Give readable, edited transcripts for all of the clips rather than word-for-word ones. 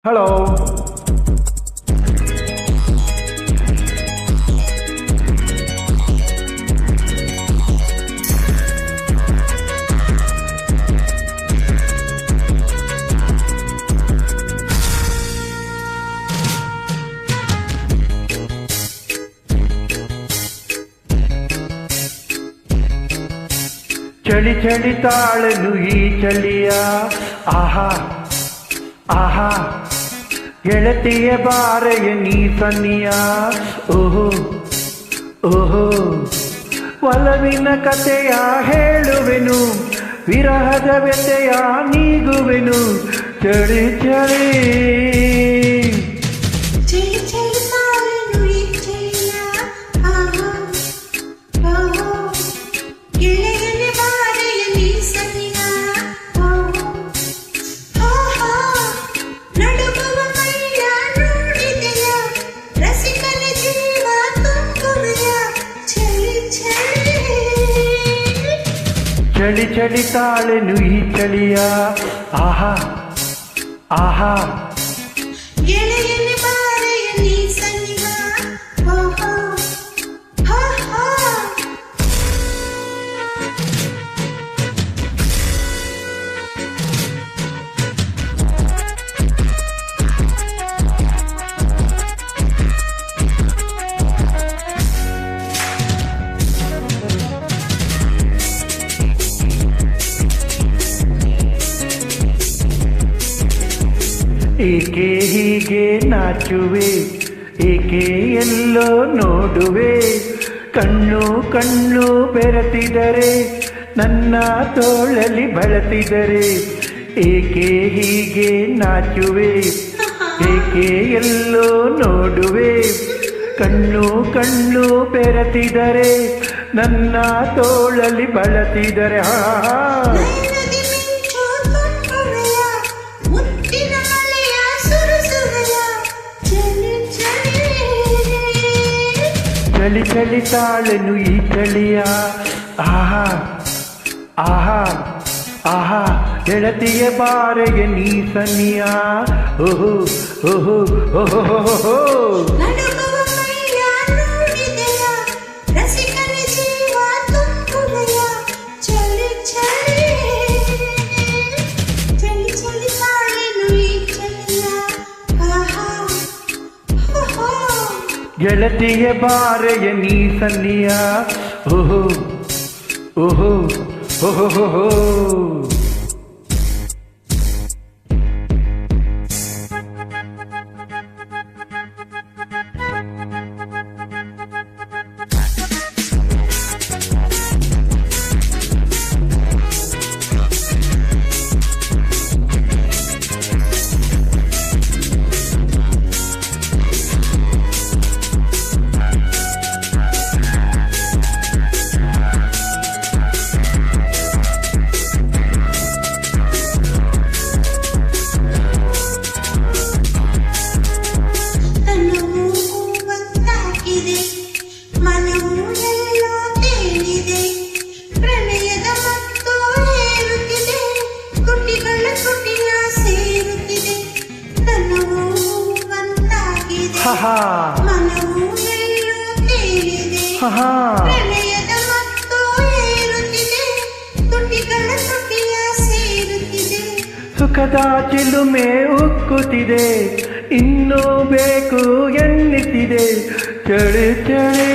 Hello. ಚಳಿ ಚಳಿ ತಾಳನು ಈ ಚಳಿಯ ಆಹಾ ಆಹಾ, ಗೆಳತಿಯ ಬಾರೆಯ ನೀ ಸನ್ನಿಯ ಓಹೋ ಓಹೋ, ಒಲವಿನ ಕಥೆಯ ಹೇಳುವೆನು, ವಿರಹದ ವ್ಯಥೆಯ ನೀಗುವೆನು. ಚಳಿ ಚಳಿ ಚಳಿ ಚಳಿ ತಾಳೆನು ಈ ಚಳಿಯ ಆಹಾ ಆಹಾ, ಏಕೆ ಹೀಗೆ ನಾಚುವೆ, ಏಕೆ ಎಲ್ಲೋ ನೋಡುವೆ, ಕಣ್ಣು ಕಣ್ಣು ಬೆರೆತಿದರೆ ನನ್ನ ತೋಳಲಿ ಬಳಸಿದರೆ. ಏಕೆ ಹೀಗೆ ನಾಚುವೆ, ಏಕೆ ಎಲ್ಲೋ ನೋಡುವೆ, ಕಣ್ಣು ಕಣ್ಣು ಬೆರೆತಿದರೆ ನನ್ನ ತೋಳಲಿ ಬಳಸಿದರೆ. ಚಳಿ ಚಳಿ ತಾಳೆನು ಈ ಚಳಿಯ ಆಹಾ ಆಹಾ ಆಹಾ, ಗೆಳತಿಯ ಬಾರೆಗೆ ನೀ ಸನ್ನಿಯ ಓಹೋ ಓಹೋ ಓಹೋ. ಗೆಳತಿಯ ಬಾರೆಯ ನೀ ಸನ್ನಿಯ ಓಹೋ ಓಹೋ ಓಹೋ. ಸುಖದ ಚಿಲುಮೆ ಉಕ್ಕುತ್ತಿದೆ, ಇನ್ನೂ ಬೇಕು ಎನ್ನುತ್ತಿದೆ. ಚಳಿ ಚಳಿ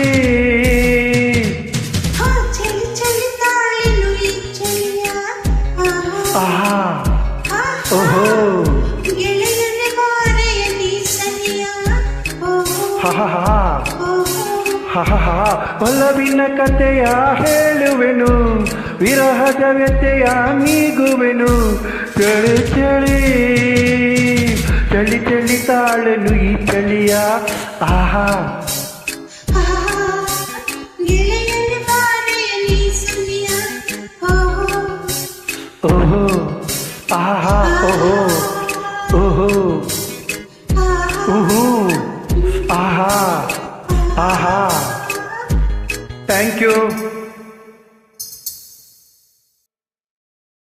ಆಹಾ ಓಹೋ ಹಾ, ಒಲವಿನ ಕಥೆಯ ಹೇಳುವೆನು, ವಿರಹದ ವ್ಯಥೆಯ ನೀಗುವೆನು. ಚಳಿ ಚಳಿ ಚಳಿ ಚಳಿ ತಾಳೆನು ಈ ಚಳಿಯ ಆಹಾ ಓಹೋ ಆಹಾ ಓಹೋ ಓಹೋ ಓಹೋ ಆಹಾ ಆಹಾ. Thank you.